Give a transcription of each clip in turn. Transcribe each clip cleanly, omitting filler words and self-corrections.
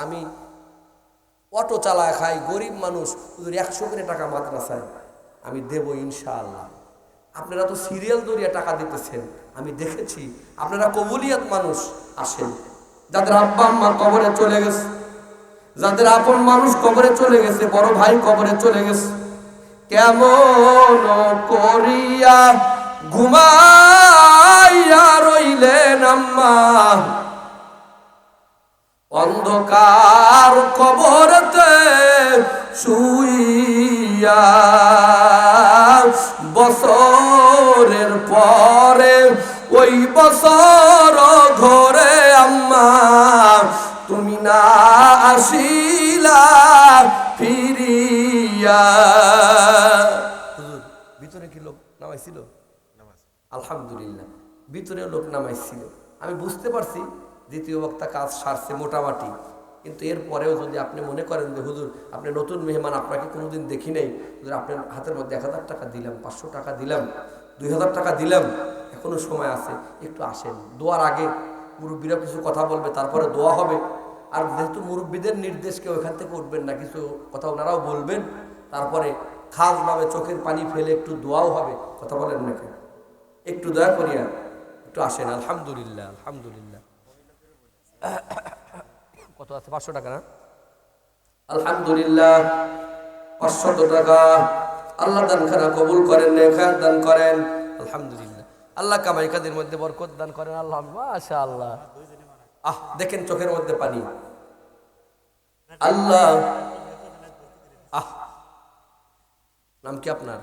আমি অটো চালায় খাই, গরিব মানুষ, 100 করে টাকা মাদ্রাসায় আমি দেব ইনশাআল্লাহ। আপনারা তো সিরিয়াল দরিয়া টাকা দিতেছেন, আমি দেখেছি। আপনারা কবুলিয়াত মানুষ, আসেন। যাদের আব্বা আম্মা কবরে চলে গেছে, যাদের আপন মানুষ কবরে চলে গেছে, বড় ভাই কবরে চলে গেছে, কেমন করিয়া ঘুমাইয়া রইলেন আম্মা, অন্ধকার কবরতে শুইয়া। বছরের পরে ওই বছর ঘরে আম্মা তুমি না আসিলা ফিরিয়া। ভিতরে কি লোক নামাইছিল? আলহামদুলিল্লাহ, ভিতরে লোক নামাইছিল। আমি বুঝতে পারছি দ্বিতীয় বক্তা কাজ সারছে মোটামুটি, কিন্তু এরপরেও যদি আপনি মনে করেন যে হুজুর আপনি নতুন মেহমান, আপনাকে কোনোদিন দেখি নাই, হুজুর আপনার হাতের মধ্যে 1000 টাকা দিলাম, 500 টাকা দিলাম, 2000 টাকা দিলাম, এখনো সময় আছে, একটু আসেন। দোয়ার আগে মুরব্বীরা কিছু কথা বলবে, তারপরে দোয়া হবে। আর যেহেতু মুরব্বীদের নির্দেশকে ওইখান থেকে উঠবেন না, কিছু কথা ওনারাও বলবেন, তারপরে খাসভাবে চোখের পানি ফেলে একটু দোয়াও হবে। কথা বলেন নাকি? একটু দয়া করিয়া একটু আসেন। আলহামদুলিল্লাহ, আলহামদুলিল্লাহ। কত আছে? 500 টাকা না? আলহামদুলিল্লাহ, 500 টাকা। আল্লাহ দানখানা কবুল করেন, নেখায়াত দান করেন। আলহামদুলিল্লাহ, আল্লাহ কামাই কাজের মধ্যে বরকত দান করেন। আল্লাহ, মাশাআল্লাহ। দেখেন চোখের মধ্যে পানি। আল্লাহ, নাম কি আপনার?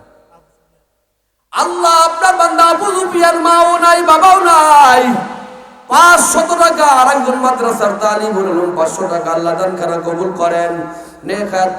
আল্লাহ, আপনার বান্দা আবু সুফিয়ান মাও নাই, বাবাও নাই, 500 টাকা আর একজন মাদ্রাসার তালিম হলেন 500 টাকা। আল্লাহ দান খানা কবুল করেন, নেখায়াত